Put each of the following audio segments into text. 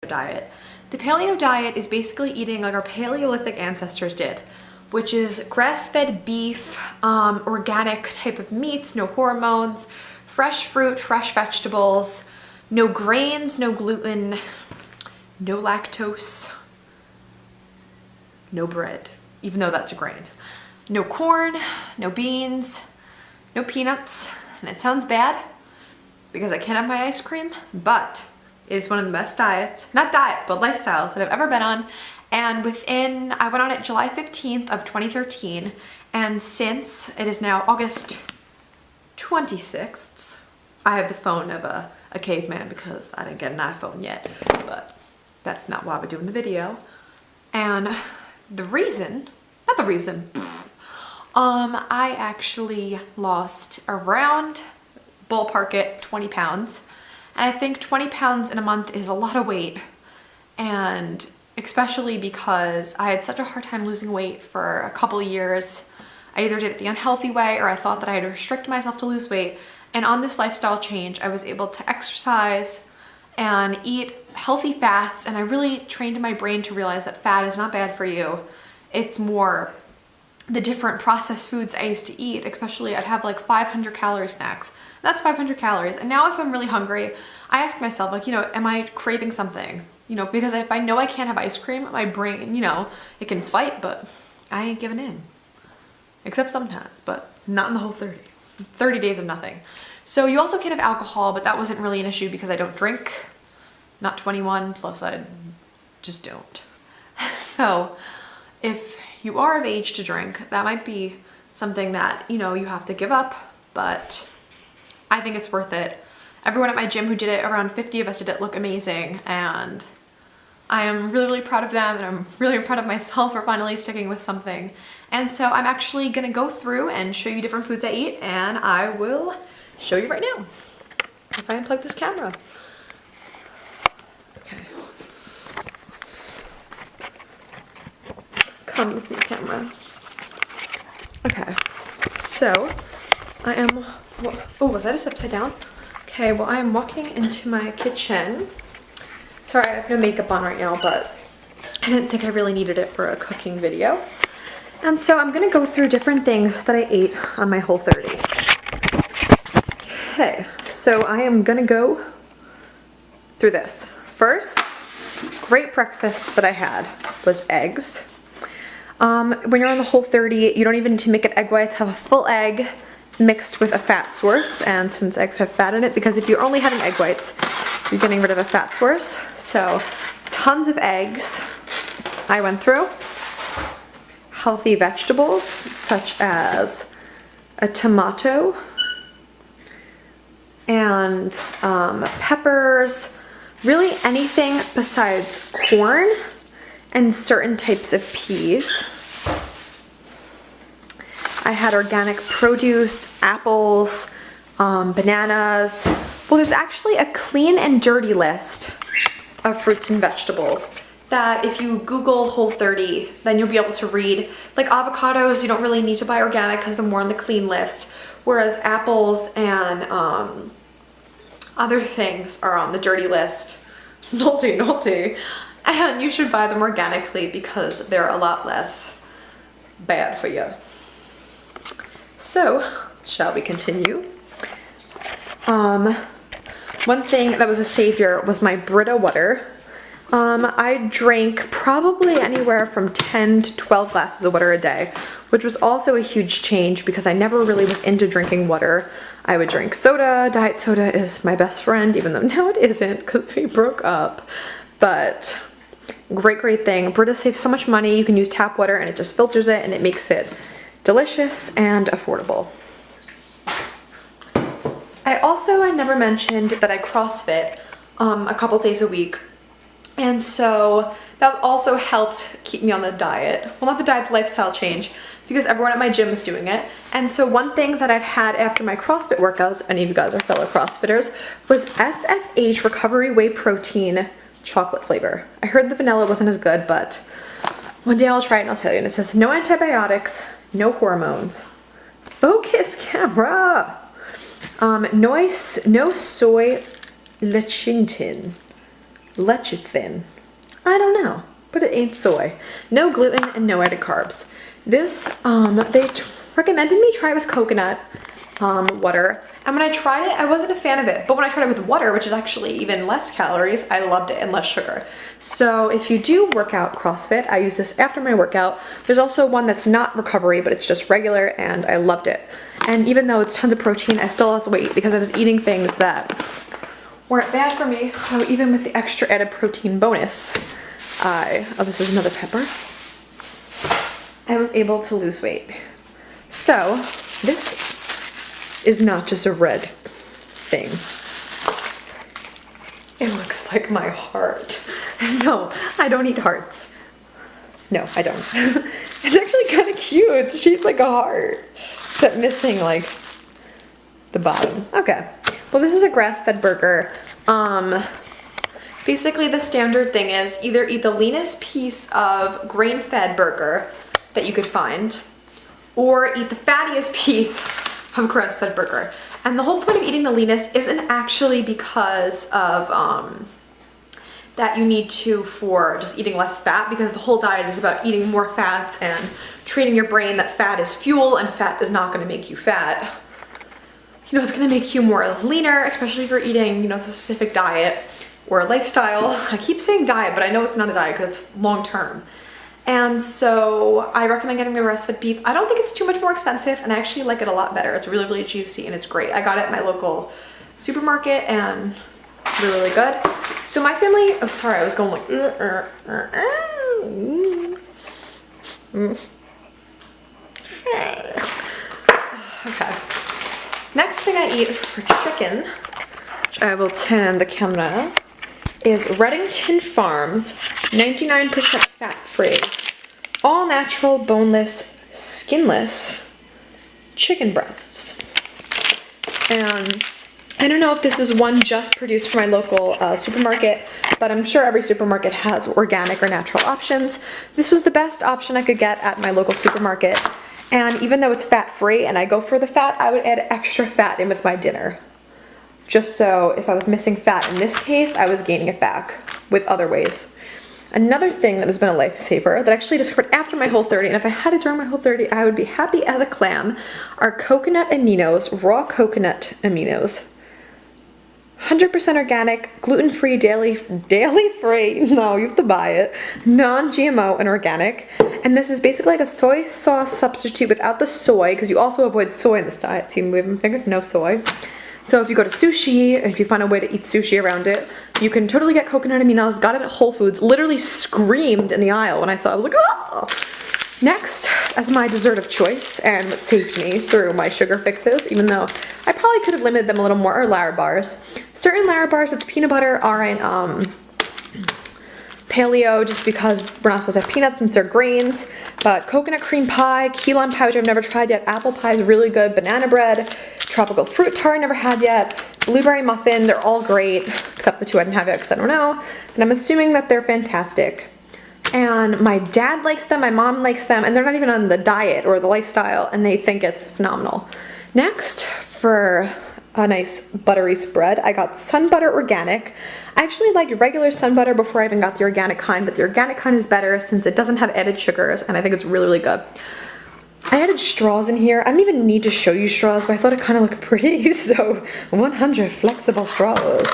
diet. The paleo diet is basically eating like our Paleolithic ancestors did, which is grass-fed beef, organic type of meats, no hormones, fresh fruit, fresh vegetables, no grains, no gluten, no lactose, no bread, even though that's a grain. No corn, no beans, no peanuts, and it sounds bad because I can't have my ice cream, but it is one of the best diets, not diets, but lifestyles that I've ever been on. And I went on it July 15th of 2013, and since it is now August 26th, I have the phone of a caveman because I didn't get an iPhone yet, but that's not what I would do in the video. And the reason, not the reason, I actually lost around, ballpark it, 20 pounds. And I think 20 pounds in a month is a lot of weight, and especially because I had such a hard time losing weight for a couple years. I either did it the unhealthy way or I thought that I had to restrict myself to lose weight. And on this lifestyle change, I was able to exercise and eat healthy fats, and I really trained my brain to realize that fat is not bad for you. It's more the different processed foods I used to eat, especially I'd have like 500 calorie snacks. That's 500 calories. And now if I'm really hungry, I ask myself, like, am I craving something? Because if I know I can't have ice cream, my brain, it can fight, but I ain't giving in. Except sometimes, but not in the whole 30. 30 days of nothing. So you also can't have alcohol, but that wasn't really an issue because I don't drink. Not 21, plus I just don't. So if you are of age to drink, that might be something that, you have to give up, but I think it's worth it. Everyone at my gym who did it, around 50 of us did it, look amazing, and I am really, really proud of them, and I'm really proud of myself for finally sticking with something. And so I'm actually gonna go through and show you different foods I eat, and I will show you right now. If I unplug this camera. Okay. Come with me, camera. Okay, so I am, oh, was that upside down? Okay, well, I am walking into my kitchen. Sorry, I have no makeup on right now, but I didn't think I really needed it for a cooking video. And so I'm gonna go through different things that I ate on my Whole30. Okay, so I am gonna go through this. First, great breakfast that I had was eggs. When you're on the Whole30, you don't even need to make it egg whites, have a full egg mixed with a fat source, and since eggs have fat in it, because if you're only having egg whites, you're getting rid of a fat source. So tons of eggs I went through. Healthy vegetables such as a tomato and peppers, really anything besides corn and certain types of peas. I had organic produce, apples, bananas. Well, there's actually a clean and dirty list of fruits and vegetables that if you Google Whole30, then you'll be able to read. Like avocados, you don't really need to buy organic because they're more on the clean list, whereas apples and other things are on the dirty list. Naughty, naughty. And you should buy them organically because they're a lot less bad for you. So, shall we continue? One thing that was a savior was my Brita water. I drank probably anywhere from 10 to 12 glasses of water a day, which was also a huge change because I never really was into drinking water. I would drink soda. Diet soda is my best friend, even though now it isn't because we broke up. But great, great thing. Brita saves so much money. You can use tap water and it just filters it and it makes it delicious and affordable. I never mentioned that I CrossFit a couple days a week, and so that also helped keep me on the diet. Well, not the diet, the lifestyle change, because everyone at my gym is doing it. And so one thing that I've had after my CrossFit workouts, any of you guys are fellow CrossFitters, was SFH Recovery Whey Protein chocolate flavor. I heard the vanilla wasn't as good, but one day I'll try it and I'll tell you. And it says no antibiotics, no hormones. Focus, camera. No soy lecithin. lecithin. I don't know, but it ain't soy. No gluten and no added carbs. This, they recommended me try it with coconut water. And when I tried it, I wasn't a fan of it. But when I tried it with water, which is actually even less calories, I loved it and less sugar. So if you do work out CrossFit, I use this after my workout. There's also one that's not recovery, but it's just regular, and I loved it. And even though it's tons of protein, I still lost weight because I was eating things that weren't bad for me. So even with the extra added protein bonus, oh, this is another pepper. I was able to lose weight. So this is not just a red thing. It looks like my heart. No, I don't eat hearts. No, I don't. It's actually kind of cute. It's shaped like a heart, except missing like the bottom. Okay, well this is a grass-fed burger. Basically the standard thing is either eat the leanest piece of grain-fed burger that you could find, or eat the fattiest piece of grass-fed burger. And the whole point of eating the leanest isn't actually because of that you need to for just eating less fat, because the whole diet is about eating more fats and treating your brain that fat is fuel and fat is not going to make you fat. You know, it's going to make you more leaner, especially if you're eating, you know, the specific diet or a lifestyle. I keep saying diet, but I know it's not a diet because it's long term. And so I recommend getting the grass-fed beef. I don't think it's too much more expensive, and I actually like it a lot better. It's really, really juicy and it's great. I got it at my local supermarket and really, really good. So my family, oh sorry, I was going like, okay. Next thing I eat for chicken, which I will turn the camera, is Reddington Farms 99% fat-free, all-natural, boneless, skinless chicken breasts. And I don't know if this is one just produced for my local supermarket, but I'm sure every supermarket has organic or natural options. This was the best option I could get at my local supermarket. And even though it's fat-free and I go for the fat, I would add extra fat in with my dinner. Just so if I was missing fat in this case, I was gaining it back with other ways. Another thing that has been a lifesaver that I actually discovered after my Whole30, and if I had it during my Whole30, I would be happy as a clam, are coconut aminos, raw coconut aminos. 100% organic, gluten-free, daily-free, no, you have to buy it, non-GMO and organic. And this is basically like a soy sauce substitute without the soy, because you also avoid soy in this diet. See, moving my finger, no soy. So if you go to sushi, and if you find a way to eat sushi around it, you can totally get coconut aminos. Got it at Whole Foods, literally screamed in the aisle when I saw it. I was like, oh! Next, as my dessert of choice, and what saved me through my sugar fixes, even though I probably could have limited them a little more, are Larabars. Certain Larabars with peanut butter aren't paleo, just because we're not supposed to have peanuts since they're grains. But coconut cream pie, key lime pie, which I've never tried yet, apple pie is really good, banana bread, tropical fruit tart, never had yet, blueberry muffin, they're all great, except the two I didn't have yet because I don't know. And I'm assuming that they're fantastic. And my dad likes them, my mom likes them, and they're not even on the diet or the lifestyle, and they think it's phenomenal. Next, for a nice buttery spread, I got Sun Butter Organic. I actually liked regular Sun Butter before I even got the organic kind, but the organic kind is better since it doesn't have added sugars, and I think it's really, really good. I added straws in here. I don't even need to show you straws, but I thought it kind of looked pretty, so 100 flexible straws.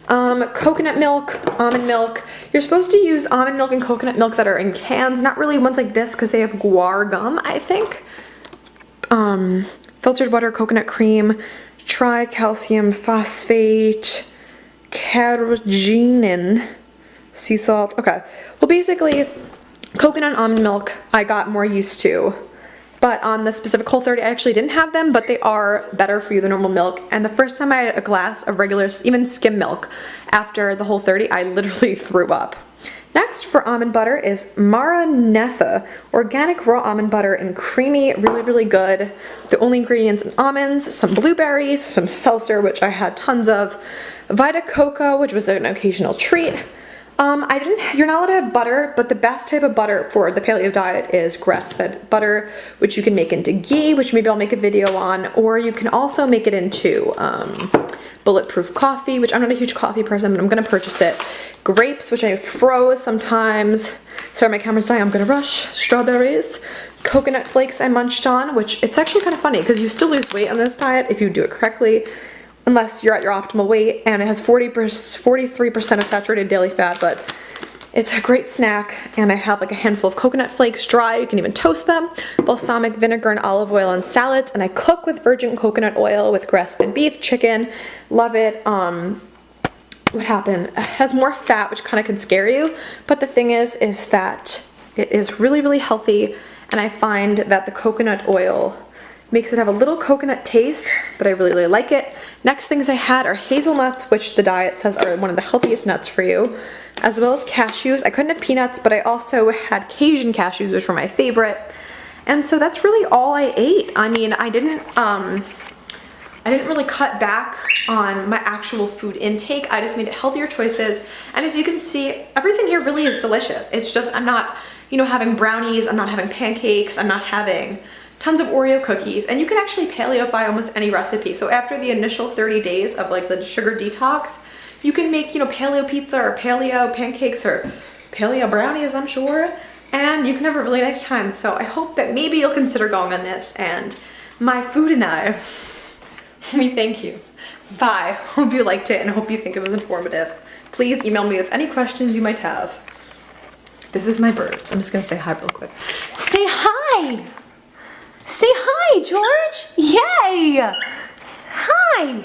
Coconut milk, almond milk. You're supposed to use almond milk and coconut milk that are in cans, not really ones like this because they have guar gum, I think. Filtered butter, coconut cream, tricalcium phosphate, carrageenan, sea salt. Okay, well basically coconut and almond milk I got more used to. But on the specific Whole30, I actually didn't have them, but they are better for you than normal milk. And the first time I had a glass of regular, even skim milk, after the Whole30, I literally threw up. Next for almond butter is Maranatha, organic raw almond butter and creamy, really, really good. The only ingredients are almonds, some blueberries, some seltzer, which I had tons of, Vita Coco, which was an occasional treat. You're not allowed to have butter, but the best type of butter for the paleo diet is grass-fed butter, which you can make into ghee, which maybe I'll make a video on, or you can also make it into bulletproof coffee, which I'm not a huge coffee person, but I'm gonna purchase it. Grapes, which I froze sometimes. Sorry, my camera's dying, I'm gonna rush. Strawberries. Coconut flakes I munched on, which it's actually kind of funny because you still lose weight on this diet if you do it correctly, unless you're at your optimal weight, and it has 43% of saturated daily fat, but it's a great snack. And I have like a handful of coconut flakes dry, you can even toast them, balsamic vinegar and olive oil on salads, and I cook with virgin coconut oil with grass-fed beef, chicken, love it. What happened? It has more fat, which kind of can scare you, but the thing is that it is really, really healthy, and I find that the coconut oil makes it have a little coconut taste, but I really, really like it. Next things I had are hazelnuts, which the diet says are one of the healthiest nuts for you, as well as cashews. I couldn't have peanuts, but I also had Cajun cashews, which were my favorite. And so that's really all I ate. I mean, I didn't really cut back on my actual food intake. I just made healthier choices. And as you can see, everything here really is delicious. It's just, I'm not, you know, having brownies, I'm not having pancakes, I'm not having tons of Oreo cookies, and you can actually paleofy almost any recipe. So after the initial 30 days of like the sugar detox, you can make, you know, paleo pizza or paleo pancakes or paleo brownies, I'm sure, and you can have a really nice time. So I hope that maybe you'll consider going on this, and my food and I, we thank you. Bye. Hope you liked it and hope you think it was informative. Please email me with any questions you might have. This is my bird. I'm just gonna say hi real quick. Say hi! Say hi, George! Yay! Hi!